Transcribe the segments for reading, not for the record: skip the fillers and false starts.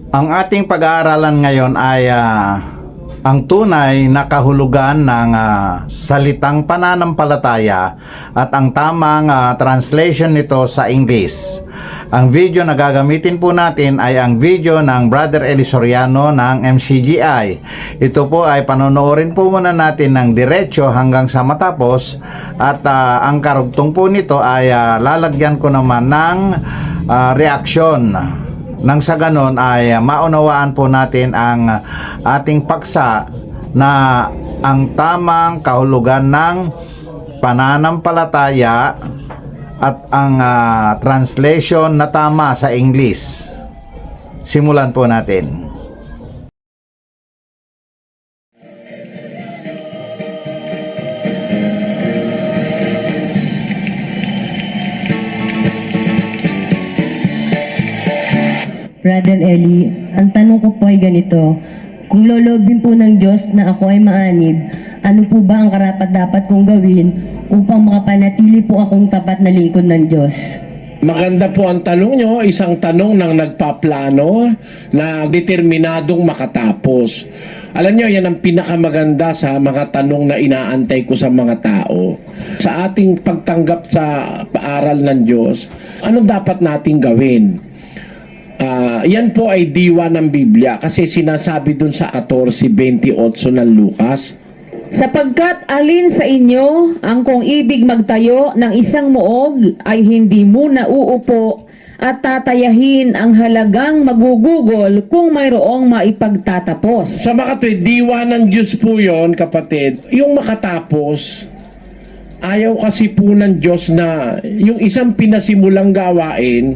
Ang ating pag-aaralan ngayon ay ang tunay na kahulugan ng salitang pananampalataya at ang tamang translation nito sa English. Ang video na gagamitin po natin ay ang video ng Brother Eli Soriano ng MCGI. Ito po ay panonoorin po muna natin ng diretso hanggang sa matapos at ang karugtong po nito ay lalagyan ko naman ng reaksyon. Nang sa ganon ay maunawaan po natin ang ating paksa na ang tamang kahulugan ng pananampalataya at ang translation na tama sa English. Simulan po natin. Brother Eli, ang tanong ko po ay ganito. Kung lolobin po ng Diyos na ako ay maanib, ano po ba ang karapat-dapat kong gawin upang makapanatili po akong tapat na lingkod ng Diyos? Maganda po ang tanong nyo, isang tanong ng nagpaplano na determinadong makatapos. Alam nyo, yan ang pinakamaganda sa mga tanong na inaantay ko sa mga tao. Sa ating pagtanggap sa paaral ng Diyos, ano dapat nating gawin? Yan po ay diwa ng Biblia kasi sinasabi dun sa 14:28 ng Lucas. Sapagkat alin sa inyo ang kung ibig magtayo ng isang muog ay hindi muna uupo at tatayahin ang halagang magugugol kung mayroong maipagtatapos. Sa makatoy, diwa ng Diyos po yon, kapatid. Yung makatapos, ayaw kasi po ng Diyos na yung isang pinasimulang gawain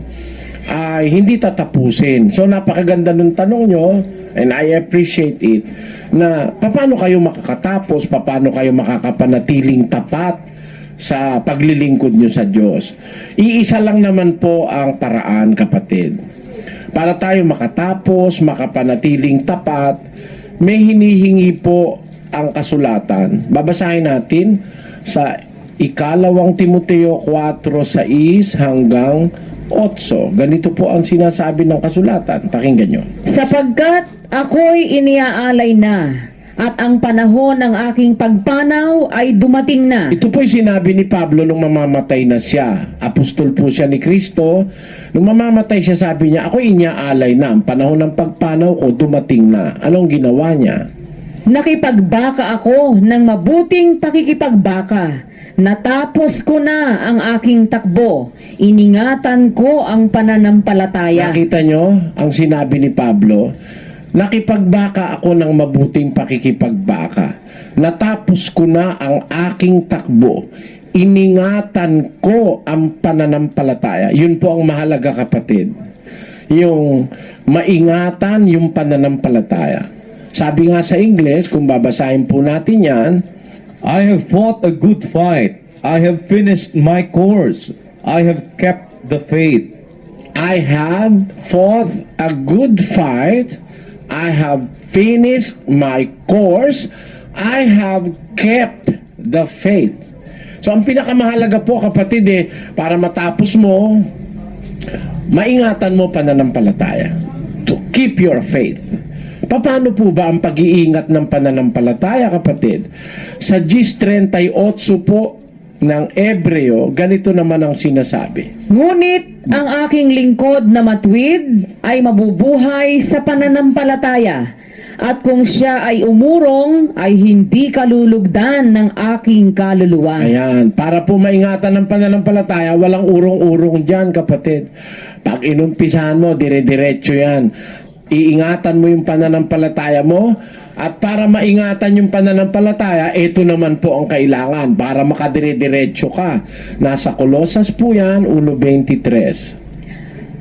ay hindi tatapusin. So napakaganda ng tanong nyo and I appreciate it na paano kayo makakatapos, paano kayo makakapanatiling tapat sa paglilingkod nyo sa Diyos. Iisa lang naman po ang paraan, kapatid. Para tayo makatapos, makapanatiling tapat, may hinihingi po ang kasulatan. Babasahin natin sa 2 Timoteo 4:6 hanggang 8. Ganito po ang sinasabi ng kasulatan. Pakinggan nyo. Sapagkat ako'y iniaalay na at ang panahon ng aking pagpanaw ay dumating na. Ito po'y sinabi ni Pablo nung mamamatay na siya. Apostol po siya ni Kristo. Nung mamamatay siya, sabi niya, ako'y iniaalay na. Ang panahon ng pagpanaw ko dumating na. Anong ginawa niya? Nakipagbaka ako ng mabuting pakikipagbaka. Natapos ko na ang aking takbo. Iningatan ko ang pananampalataya. Nakita nyo ang sinabi ni Pablo? Nakipagbaka ako ng mabuting pakikipagbaka. Natapos ko na ang aking takbo. Iningatan ko ang pananampalataya. Yun po ang mahalaga, kapatid. Yung maingatan yung pananampalataya. Sabi nga sa English, kung babasahin po natin yan, I have fought a good fight. I have finished my course. I have kept the faith. I have fought a good fight. I have finished my course. I have kept the faith. So ang pinakamahalaga po, kapatid, para matapos mo, maingatan mo pananampalataya. To keep your faith. Paano po ba ang pag-iingat ng pananampalataya, kapatid? Sa 10:38 po ng Ebreo, ganito naman ang sinasabi. Ngunit ang aking lingkod na matuwid ay mabubuhay sa pananampalataya. At kung siya ay umurong, ay hindi kalulugdan ng aking kaluluwa. Ayan, para po maingatan ng pananampalataya, walang urong-urong dyan, kapatid. Pag inumpisahan mo, dire-diretso yan. Iingatan mo yung pananampalataya mo, at para maingatan yung pananampalataya, ito naman po ang kailangan para makadire-diretso ka. Nasa Kolosas po yan, 1:23.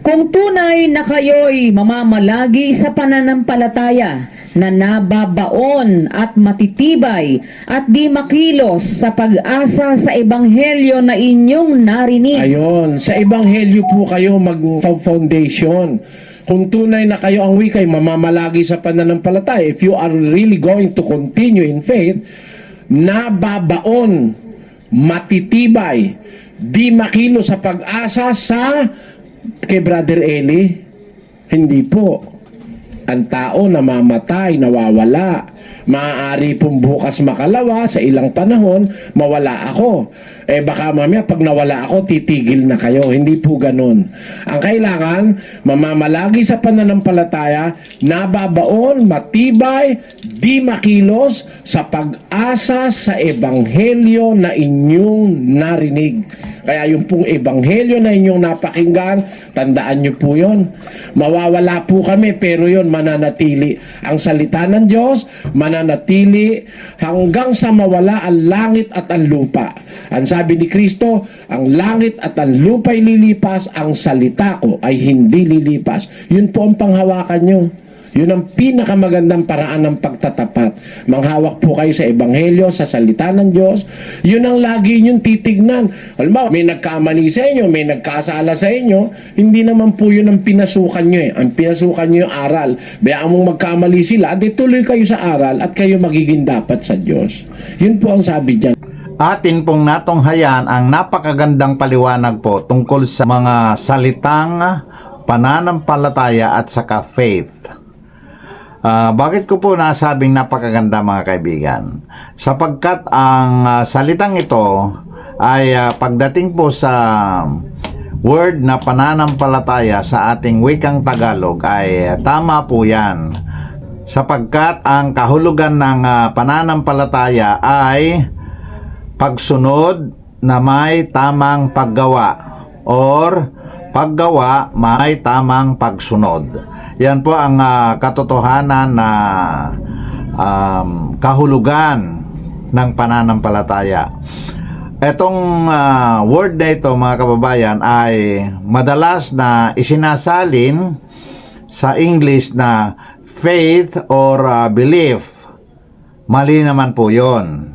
Kung tunay na kayo'y mamamalagi sa pananampalataya na nababaon at matitibay at di makilos sa pag-asa sa ebanghelyo na inyong narinig. Ayon, sa ebanghelyo po kayo mag-foundation. Kung tunay na kayo ang wikay, mamamalagi sa pananampalataya, if you are really going to continue in faith, nababaon, matitibay, di makilo sa pag-asa sa kay Brother Eli? Hindi po. Ang tao namamatay, nawawala. Maaari pong bukas makalawa sa ilang panahon, mawala ako. Baka mamaya pag nawala ako, titigil na kayo. Hindi po ganun. Ang kailangan, mamamalagi sa pananampalataya, nababaon, matibay, di makilos sa pag-asa sa ebanghelyo na inyong narinig. Kaya yung pong ebanghelyo na inyong napakinggan, tandaan nyo po yun. Mawawala po kami, pero yun mananatili. Ang salita ng Diyos, mananatili hanggang sa mawala ang langit at ang lupa. Ang sabi ni Kristo, ang langit at ang lupa'y lilipas, ang salita ko ay hindi lilipas. Yun po ang panghawakan nyo. Yun ang pinakamagandang paraan ng pagtatapat. Manghawak po kayo sa ebanghelyo, sa salita ng Diyos. Yun ang lagi nyong titignan. Halimbawa, may nagkamali sa inyo, may nagkasala sa inyo, hindi naman po yun ang pinasukan nyo eh. Ang pinasukan nyo yung aral. Bayaan mong magkamali sila, at tuloy kayo sa aral at kayo magiging dapat sa Diyos. Yun po ang sabi dyan. Atin pong natunghayan ang napakagandang paliwanag po tungkol sa mga salitang pananampalataya at saka faith. Bakit ko po nasabing napakaganda mga kaibigan? Sapagkat ang salitang ito ay pagdating po sa word na pananampalataya sa ating wikang Tagalog ay tama po yan. Sapagkat ang kahulugan ng pananampalataya ay pagsunod na may tamang paggawa or paggawa may tamang pagsunod. Yan po ang katotohanan na kahulugan ng pananampalataya. Etong word na ito mga kababayan ay madalas na isinasalin sa English na faith or belief. Mali naman po yon.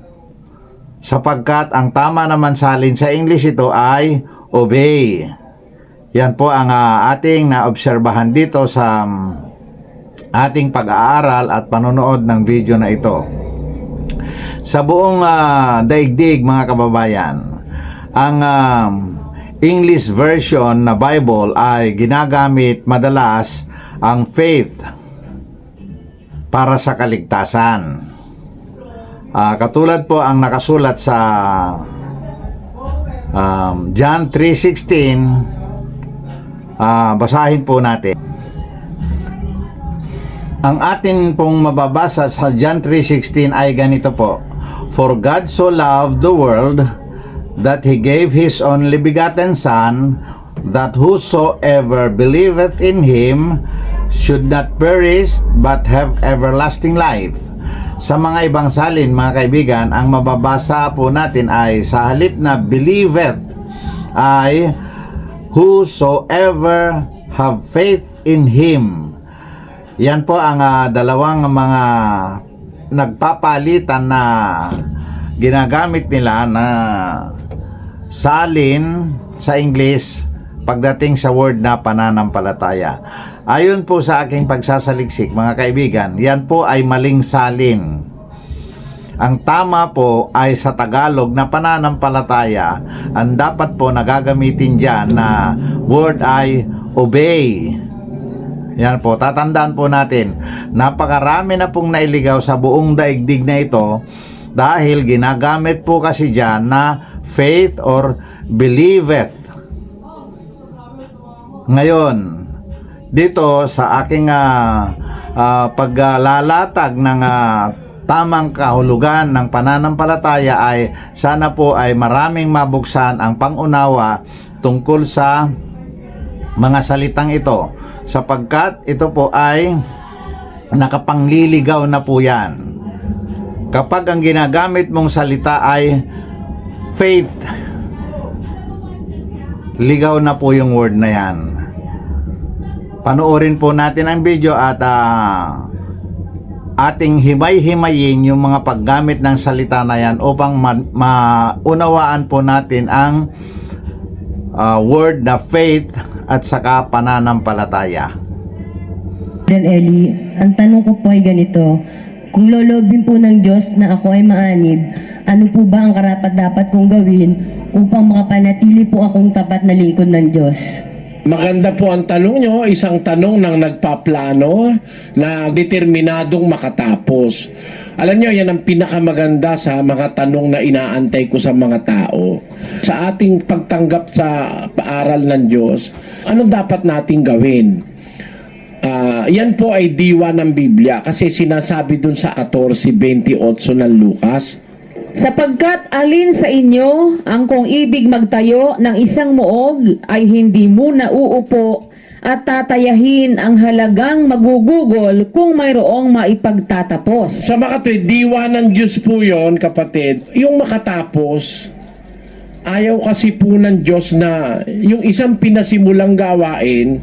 Sapagkat ang tama naman salin sa English ito ay obey. Yan po ang ating naobserbahan dito sa ating pag-aaral at panonood ng video na ito. Sa buong daigdig mga kababayan, ang English version na Bible ay ginagamit madalas ang faith para sa kaligtasan. Katulad po ang nakasulat sa John 3:16. Basahin po natin. Ang atin pong mababasa sa John 3:16 ay ganito po. For God so loved the world that He gave His only begotten Son, that whosoever believeth in Him should not perish but have everlasting life. Sa mga ibang salin mga kaibigan, ang mababasa po natin ay sa halip na believeth ay whosoever have faith in Him. Yan po ang dalawang mga nagpapalitan na ginagamit nila na salin sa English pagdating sa word na pananampalataya. Ayon po sa aking pagsasaliksik mga kaibigan, yan po ay maling salin. Ang tama po ay sa Tagalog na pananampalataya. Ang dapat po nagagamitin dyan na word ay obey. Yan po, tatandaan po natin. Napakarami na pong nailigaw sa buong daigdig na ito dahil ginagamit po kasi dyan na faith or believeth. Ngayon, dito sa aking paglalatag ng tamang kahulugan ng pananampalataya ay sana po ay maraming mabuksan ang pangunawa tungkol sa mga salitang ito, sapagkat ito po ay nakapangliligaw na po yan. Kapag ang ginagamit mong salita ay faith, ligaw na po yung word na yan. Panoorin po natin ang video at ating himay-himayin yung mga paggamit ng salita na yan upang maunawaan po natin ang word na faith at saka pananampalataya. Dan Eli, ang tanong ko po ay ganito. Kung lolobin po ng Diyos na ako ay maanib, ano po ba ang karapat-dapat kong gawin upang makapanatili po akong tapat na lingkod ng Diyos? Maganda po ang tanong nyo, isang tanong ng nagpaplano na determinadong makatapos. Alam nyo, yan ang pinakamaganda sa mga tanong na inaantay ko sa mga tao. Sa ating pagtanggap sa paaral ng Diyos, ano dapat nating gawin? Yan po ay diwa ng Biblia kasi sinasabi dun sa 14:28 ng Lucas. Sapagkat alin sa inyo ang kung ibig magtayo ng isang muog ay hindi muna uupo at tatayahin ang halagang magugugol kung mayroong maipagtatapos. Sa mga tuwid, diwa ng Diyos po yon, kapatid. Yung makatapos, ayaw kasi po ng Diyos na yung isang pinasimulang gawain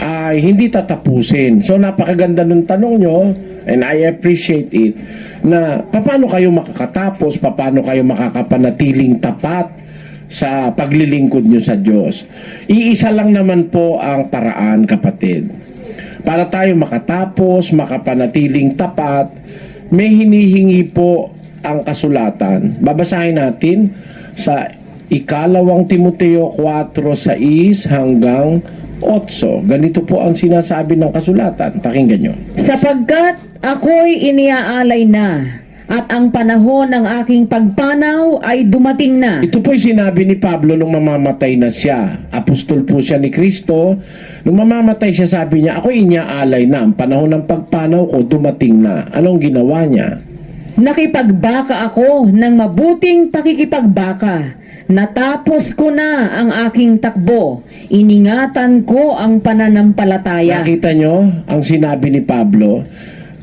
ay hindi tatapusin. So napakaganda ng tanong nyo and I appreciate it na paano kayo makakatapos, paano kayo makakapanatiling tapat sa paglilingkod nyo sa Diyos. Iisa lang naman po ang paraan, kapatid. Para tayo makatapos, makapanatiling tapat, may hinihingi po ang kasulatan. Babasahin natin sa 2 Timoteo 4:6 hanggang 8. Ganito po ang sinasabi ng kasulatan. Pakinggan nyo. Sapagkat ako'y iniaalay na at ang panahon ng aking pagpanaw ay dumating na. Ito po'y sinabi ni Pablo nung mamamatay na siya. Apostol po siya ni Kristo. Nung mamamatay siya, sabi niya, ako'y iniaalay na. Ang panahon ng pagpanaw ko dumating na. Anong ginawa niya? Nakipagbaka ako ng mabuting pakikipagbaka. Natapos ko na ang aking takbo. Iningatan ko ang pananampalataya. Nakita nyo ang sinabi ni Pablo?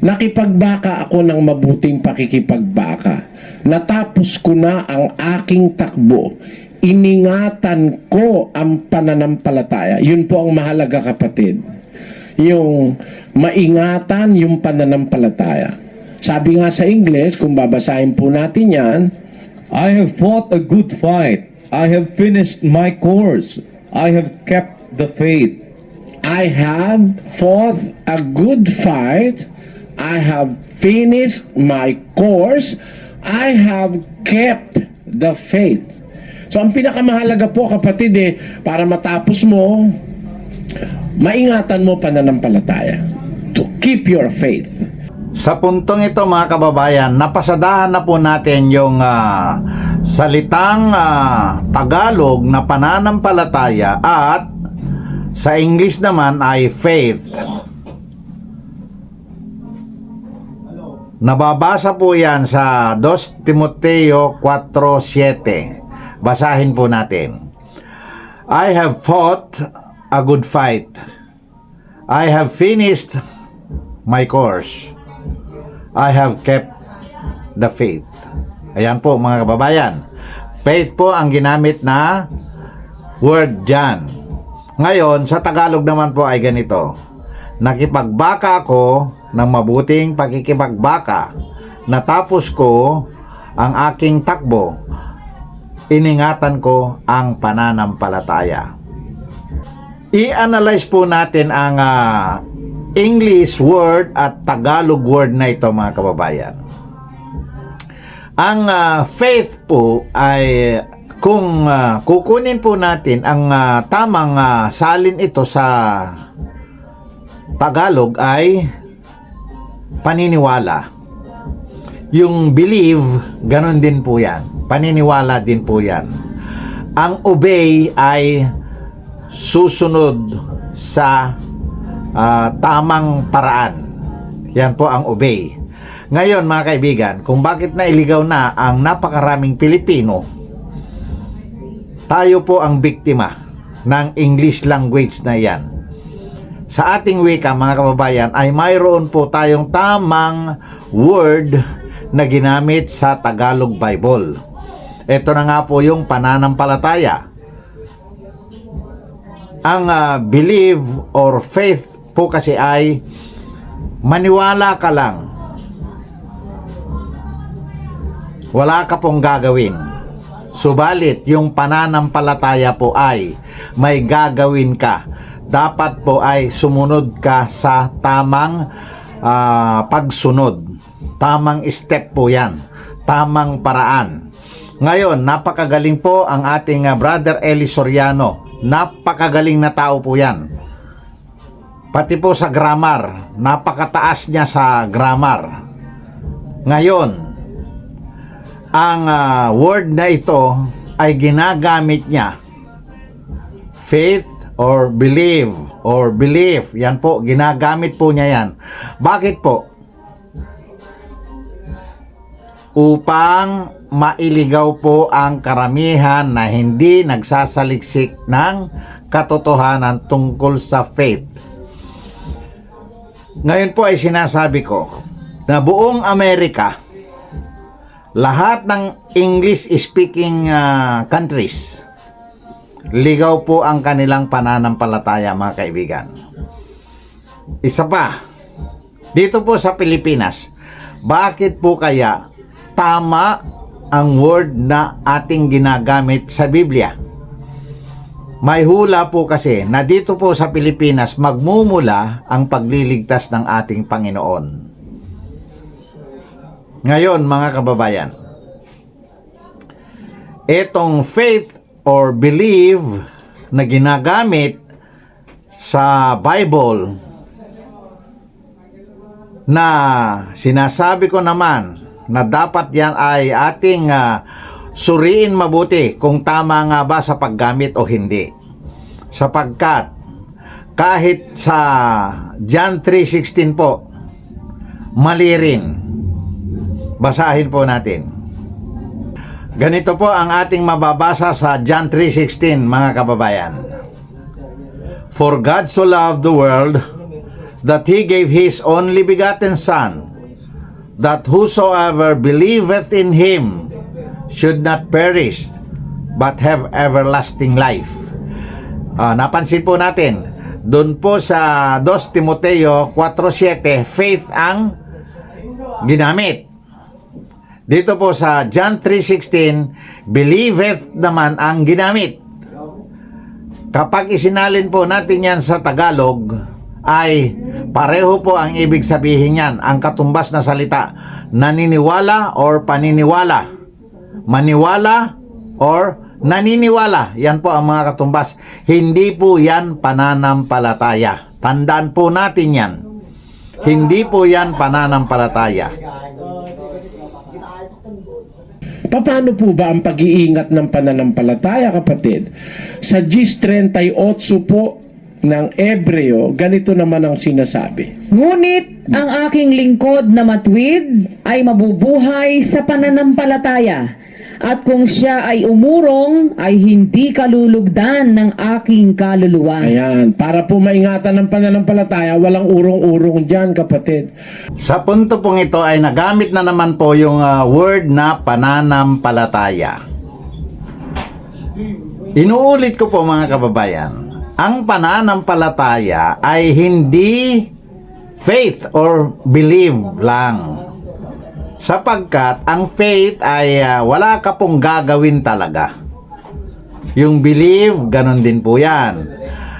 Nakipagbaka ako ng mabuting pakikipagbaka. Natapos ko na ang aking takbo. Iningatan ko ang pananampalataya. Yun po ang mahalaga, kapatid. Yung maingatan yung pananampalataya. Sabi nga sa English, kung babasahin po natin yan, I have fought a good fight. I have finished my course. I have kept the faith. I have fought a good fight. I have finished my course. I have kept the faith. So ang pinakamahalaga po, kapatid, para matapos mo, maingatan mo pananampalataya. To keep your faith. Sa puntong ito mga kababayan, napasadahan na po natin yung salitang Tagalog na pananampalataya at sa English naman ay faith. Nababasa po yan sa 2 Timoteo 4:7. Basahin po natin. I have fought a good fight. I have finished my course. I have kept the faith. Ayan po mga kababayan. Faith po ang ginamit na word dyan. Ngayon, sa Tagalog naman po ay ganito. Nakipagbaka ako ng mabuting pakikipagbaka. Natapos ko ang aking takbo. Iningatan ko ang pananampalataya. I-analyze po natin ang English word at Tagalog word na ito mga kababayan. Ang faith po ay kung kukunin po natin ang tamang salin ito sa Tagalog ay paniniwala. Yung believe, ganun din po yan. Paniniwala din po yan. Ang obey ay susunod sa tamang paraan. Yan po ang obey. Ngayon mga kaibigan, kung bakit nailigaw na ang napakaraming Pilipino, tayo po ang biktima ng English language na yan. Sa ating wika mga kababayan ay mayroon po tayong tamang word na ginamit sa Tagalog Bible. Ito na nga po yung pananampalataya. Ang believe or faith po kasi ay maniwala ka lang. Wala ka pong gagawin. Subalit, yung pananampalataya po ay may gagawin ka. Dapat po ay sumunod ka sa tamang pagsunod. Tamang step po yan. Tamang paraan. Ngayon, napakagaling po ang ating Brother Eli Soriano napakagaling na tao po yan. Pati po sa grammar, napakataas niya sa grammar. Ngayon, ang word na ito ay ginagamit niya. Faith or believe or belief. Yan po, ginagamit po niya yan. Bakit po? Upang mailigaw po ang karamihan na hindi nagsasaliksik ng katotohanan tungkol sa faith. Ngayon po ay sinasabi ko na buong Amerika, lahat ng English-speaking countries, ligaw po ang kanilang pananampalataya, mga kaibigan. Isa pa, dito po sa Pilipinas, bakit po kaya tama ang word na ating ginagamit sa Biblia? May hula po kasi na dito po sa Pilipinas magmumula ang pagliligtas ng ating Panginoon. Ngayon, mga kababayan, etong faith or believe na ginagamit sa Bible na sinasabi ko naman na dapat yan ay ating suriin mabuti kung tama nga ba sa paggamit o hindi. Sapagkat kahit sa John 3:16 po, mali rin. Basahin po natin. Ganito po ang ating mababasa sa John 3:16, mga kababayan. For God so loved the world that He gave His only begotten Son, that whosoever believeth in Him should not perish, but have everlasting life. Napansin po natin, doon po sa 2 Timoteo 4:7, faith ang ginamit. Dito po sa John 3:16, believeth naman ang ginamit. Kapag isinalin po natin yan sa Tagalog, ay pareho po ang ibig sabihin yan. Ang katumbas na salita, naniniwala or paniniwala. Maniwala or naniniwala. Yan po ang mga katumbas. Hindi po yan pananampalataya. Tandaan po natin yan. Hindi po yan pananampalataya. Paano po ba ang pag-iingat ng pananampalataya, kapatid? Sa Gis 38 po ng Ebreo, ganito naman ang sinasabi. Ngunit ang aking lingkod na matuwid ay mabubuhay sa pananampalataya. At kung siya ay umurong, ay hindi kalulugdan ng aking kaluluwa. Ayan, para po maingatan ng pananampalataya, walang urong-urong dyan, kapatid. Sa punto pong ito ay nagamit na naman po yung word na pananampalataya. Inuulit ko po, mga kababayan, ang pananampalataya ay hindi faith or believe lang. Sapagkat ang faith ay wala ka pong gagawin talaga. Yung believe, ganon din po yan.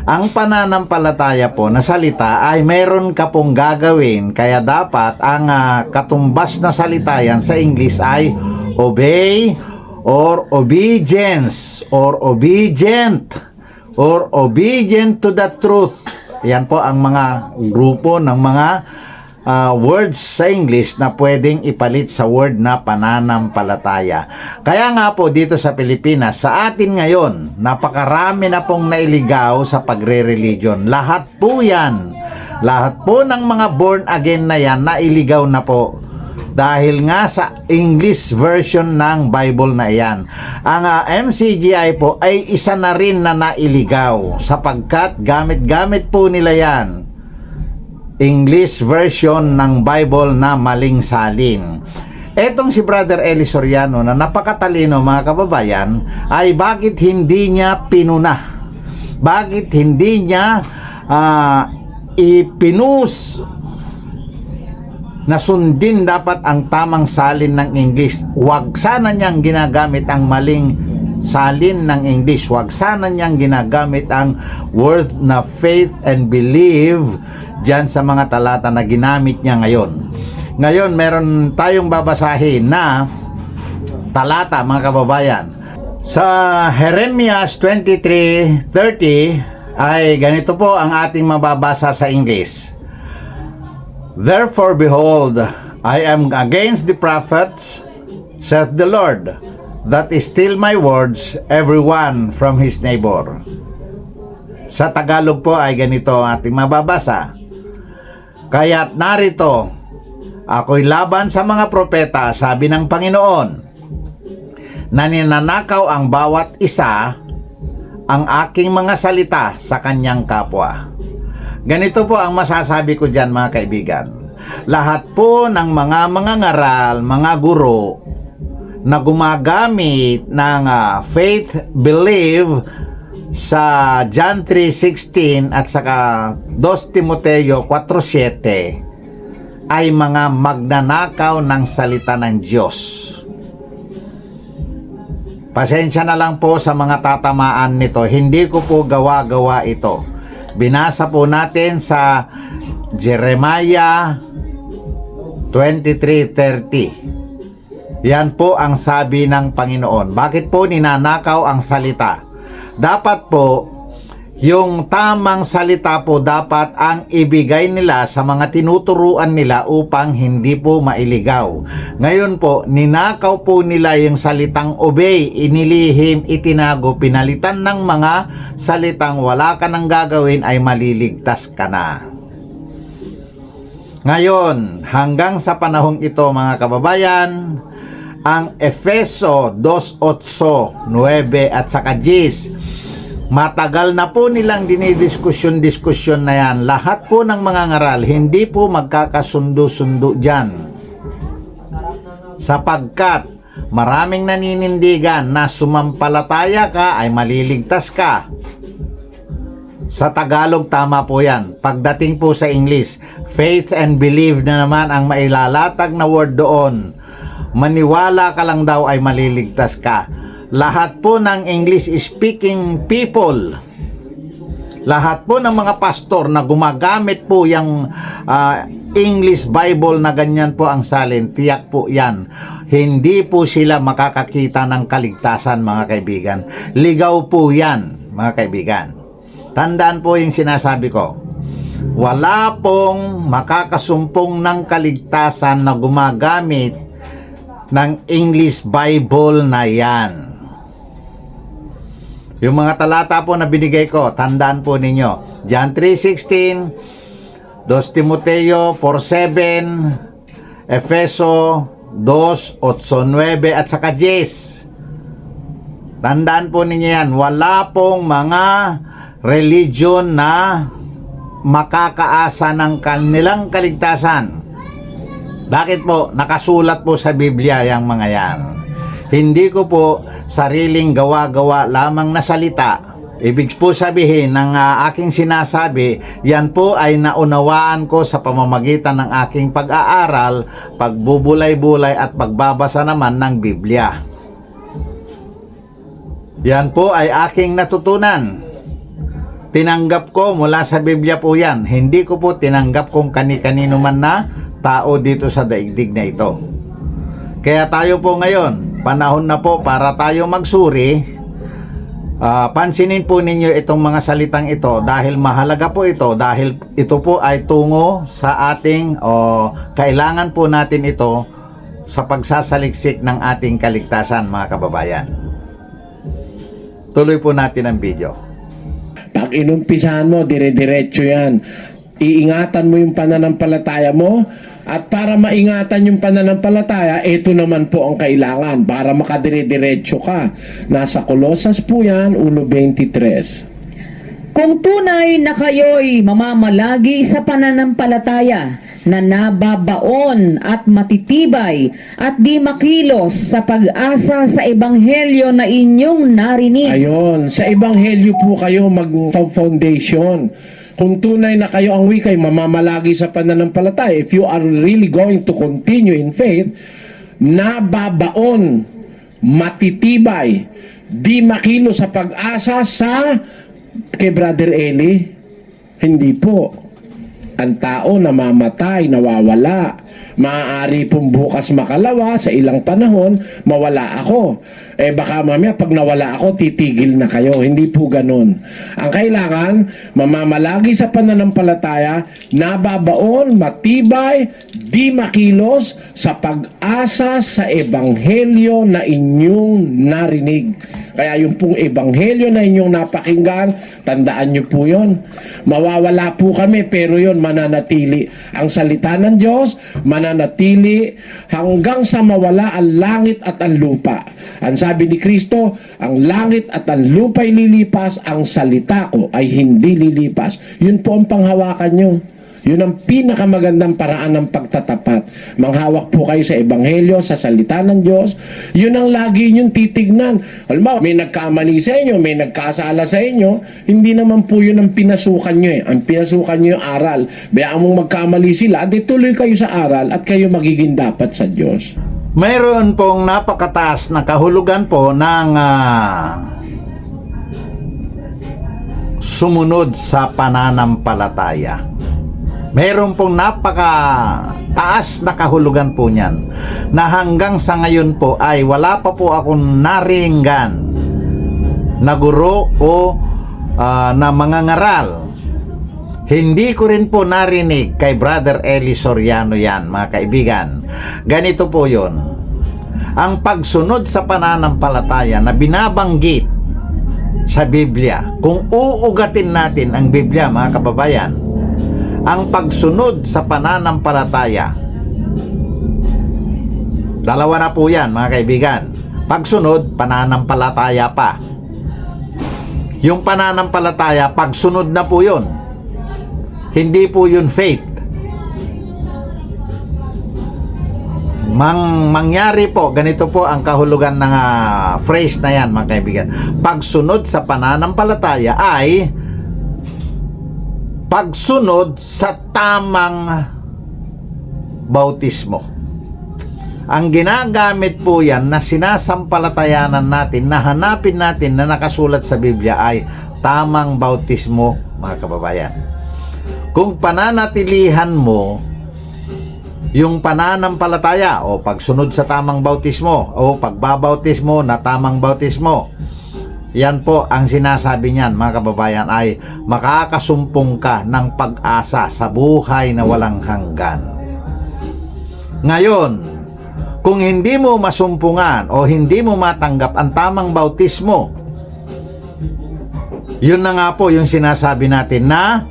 Ang pananampalataya po na salita ay mayroon ka pong gagawin, kaya dapat ang katumbas na salita yan sa English ay obey or obedience or obedient or obedient to the truth. Yan po ang mga grupo ng mga words sa English na pwedeng ipalit sa word na pananampalataya. Kaya nga po dito sa Pilipinas, sa atin ngayon, napakarami na pong nailigaw sa pagre-religion. Lahat po yan. Lahat po ng mga born again na yan, nailigaw na po. Dahil nga sa English version ng Bible na yan. Ang MCGI po ay isa na rin na nailigaw sapagkat gamit-gamit po nila yan. English version ng Bible na maling salin. Etong si Brother Eli Soriano na napakatalino, mga kababayan, ay bakit hindi niya pinuna? Bakit hindi niya ipinus na sundin dapat ang tamang salin ng English? Huwag sana niyang ginagamit ang maling salin ng English. Huwag sana niyang ginagamit ang word na faith and believe dyan sa mga talata na ginamit niya ngayon. Ngayon, meron tayong babasahin na talata, mga kababayan, Sa Jeremias 23:30 ay ganito po ang ating mababasa sa English. Therefore, behold, I am against the prophets, saith the Lord, that is still my words, every one from his neighbor. Sa Tagalog po ay ganito ang ating mababasa. Kaya't narito, ako'y laban sa mga propeta, sabi ng Panginoon, na ninanakaw ang bawat isa ang aking mga salita sa kanyang kapwa. Ganito po ang masasabi ko dyan, mga kaibigan. Lahat po ng mga ngaral, mga guro na gumagamit ng faith, believe sa John 3:16 at saka 2 Timoteo 4:7 ay mga magnanakaw ng salita ng Diyos. Pasensya na lang po sa mga tatamaan nito. Hindi ko po gawa-gawa ito. Binasa po natin sa Jeremiah 23:30. Yan po ang sabi ng Panginoon. Bakit po ninanakaw ang salita? Dapat po, yung tamang salita po dapat ang ibigay nila sa mga tinuturuan nila upang hindi po mailigaw. Ngayon po, ninakaw po nila yung salitang obey, inilihim, itinago, pinalitan ng mga salitang wala ka nang gagawin ay maliligtas ka na. Ngayon, hanggang sa panahong ito mga kababayan, ang Efeso 2:8, 9 at saka 10, matagal na po nilang dinidiskusyon na yan. Lahat po ng mga ngaral, hindi po magkakasundo-sundo dyan. Sapagkat maraming naninindigan na sumampalataya ka ay maliligtas ka. Sa Tagalog, tama po yan. Pagdating po sa English, faith and believe na naman ang mailalatag na word doon. Maniwala ka lang daw ay maliligtas ka. Lahat po ng English speaking people, lahat po ng mga pastor na gumagamit po yung English Bible na ganyan po ang salin, tiyak po yan. Hindi po sila makakakita ng kaligtasan, mga kaibigan. Ligaw po yan, mga kaibigan. Tandaan po yung sinasabi ko. Wala pong makakasumpong ng kaligtasan na gumagamit ng English Bible na yan. Yung mga talata po na binigay ko, tandaan po ninyo. John 3:16, 2 Timoteo 4:7, Efeso 2:8-9 at saka 10. Tandaan po ninyo yan. Wala pong mga religion na makakaasa ng kanilang kaligtasan. Bakit po? Nakasulat po sa Biblia yung mga yan. Hindi ko po sariling gawa-gawa lamang na salita. Ibig po sabihin ng aking sinasabi, yan po ay naunawaan ko sa pamamagitan ng aking pag-aaral, pagbubulay-bulay at pagbabasa naman ng Biblia. Yan po ay aking natutunan. Tinanggap ko mula sa Biblia po yan. Hindi ko po tinanggap kung kani-kanino man na tao dito sa daigdig na ito. Kaya tayo po ngayon, panahon na po para tayo magsuri. Pansinin po ninyo itong mga salitang ito dahil mahalaga po ito, dahil ito po ay tungo sa ating kailangan po natin ito sa pagsasaliksik ng ating kaligtasan, mga kababayan. Tuloy po natin ang video. Pag inumpisahan mo, dire-diretso yan. Iingatan mo yung pananampalataya mo, at para maingatan yung pananampalataya, ito naman po ang kailangan para makadire-diretso ka. Nasa Colosas po yan, 1:23. Kung tunay na kayo'y mamamalagi sa pananampalataya na nababaon at matitibay at di makilos sa pag-asa sa ebanghelyo na inyong narinig. Ayon, sa ebanghelyo po kayo mag-foundation. Kung tunay na kayo ang wikay, mamamalagi sa pananampalataya, if you are really going to continue in faith, nababaon, matitibay, di makilos sa pag-asa sa kay Brother Eli, hindi po. Ang tao namamatay, nawawala. Maaari pong bukas makalawa sa ilang panahon, mawala ako. Baka mamaya pag nawala ako, titigil na kayo. Hindi po ganun. Ang kailangan, mamamalagi sa pananampalataya, nababaon, matibay, di makilos sa pag-asa sa ebanghelyo na inyong narinig. Kaya yung pong ebanghelyo na inyong napakinggan, tandaan nyo po yun. Mawawala po kami, pero yun mananatili. Ang salita ng Diyos, mananatili hanggang sa mawala ang langit at ang lupa. Ang sabi ni Kristo, ang langit at ang lupa ay lilipas, ang salita ko ay hindi lilipas. Yun po ang panghawakan nyo. Yun ang pinakamagandang paraan ng pagtatapat. Manghawak po kayo sa ebanghelyo, sa salita ng Diyos. Yun ang lagi niyong titignan. Halimbawa, may nagkamali sa inyo, may nagkasala sa inyo, hindi naman po yun ang pinasukan nyo eh. Ang pinasukan nyo yung aral. Bayaan mong magkamali sila, at tuloy kayo sa aral at kayo magiging dapat sa Diyos. Mayroon pong napakataas na kahulugan po ng sumunod sa pananampalataya. Meron pong napakataas na kahulugan po niyan na hanggang sa ngayon po ay wala pa po akong naringgan na guro o na mangangaral. Hindi ko rin po narinig kay Brother Eli Soriano yan, mga kaibigan. Ganito po yun. Ang pagsunod sa pananampalataya na binabanggit sa Biblia, kung uugatin natin ang Biblia, mga kababayan, ang pagsunod sa pananampalataya, dalawa na po yan, mga kaibigan. Pagsunod, pananampalataya pa. Yung pananampalataya, pagsunod na po yun. Hindi po yun faith. Mangyari po, ganito po ang kahulugan ng phrase na yan, mga kaibigan. Pagsunod sa pananampalataya ay pagsunod sa tamang bautismo. Ang ginagamit po yan na sinasampalatayanan natin, na hanapin natin na nakasulat sa Biblia ay tamang bautismo, mga kababayan. Kung pananatilihan mo yung pananampalataya o pagsunod sa tamang bautismo o pagbabautismo na tamang bautismo, yan po ang sinasabi niyan, mga kababayan, ay makakasumpong ka ng pag-asa sa buhay na walang hanggan. Ngayon, kung hindi mo masumpungan o hindi mo matanggap ang tamang bautismo, yun na nga po yung sinasabi natin na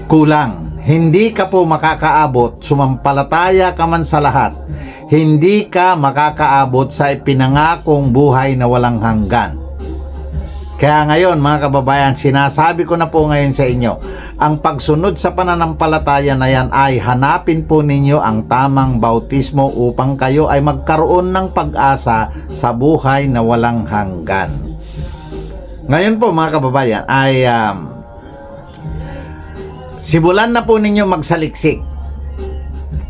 kulang. Hindi ka po makakaabot, sumampalataya ka man sa lahat, hindi ka makakaabot sa ipinangakong buhay na walang hanggan. Kaya ngayon, mga kababayan, sinasabi ko na po ngayon sa inyo, ang pagsunod sa pananampalataya na yan ay hanapin po ninyo ang tamang bautismo upang kayo ay magkaroon ng pag-asa sa buhay na walang hanggan. Ngayon po, mga kababayan, ay simulan na po ninyo magsaliksik.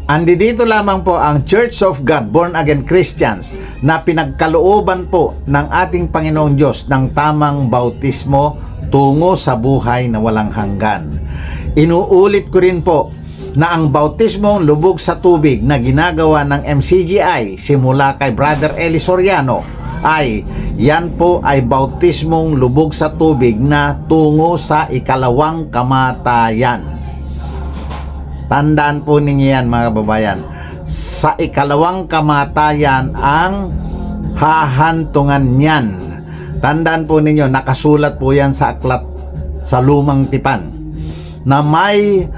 Andi dito lamang po ang Church of God Born Again Christians na pinagkalooban po ng ating Panginoong Diyos ng tamang bautismo tungo sa buhay na walang hanggan. Inuulit ko rin po na ang bautismong lubog sa tubig na ginagawa ng MCGI simula kay Brother Eli Soriano ay yan po ay bautismong lubog sa tubig na tungo sa ikalawang kamatayan. Tandaan po ninyo yan, mga kababayan. Sa ikalawang kamatayan ang hahantungan niyan. Tandaan po ninyo, nakasulat po yan sa aklat sa Lumang Tipan na may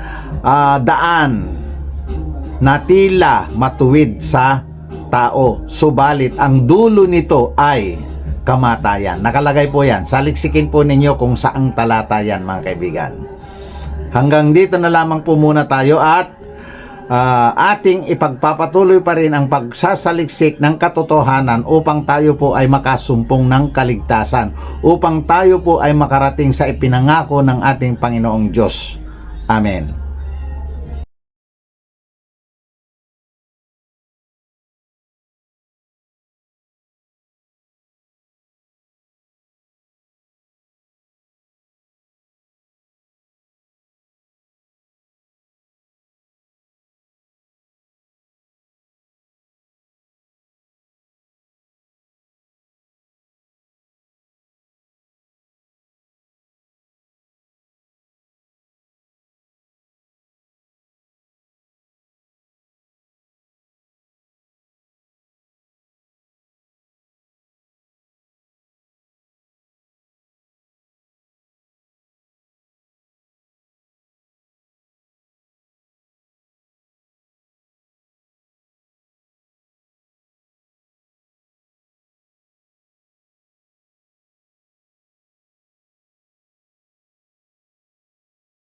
daan na tila matuwid sa tao, subalit ang dulo nito ay kamatayan. Nakalagay po yan. Saliksikin po ninyo kung saang talata yan, mga kaibigan. Hanggang dito na lamang po muna tayo at ating ipagpapatuloy pa rin ang pagsasaliksik ng katotohanan upang tayo po ay makasumpong ng kaligtasan, upang tayo po ay makarating sa ipinangako ng ating Panginoong Diyos. Amen.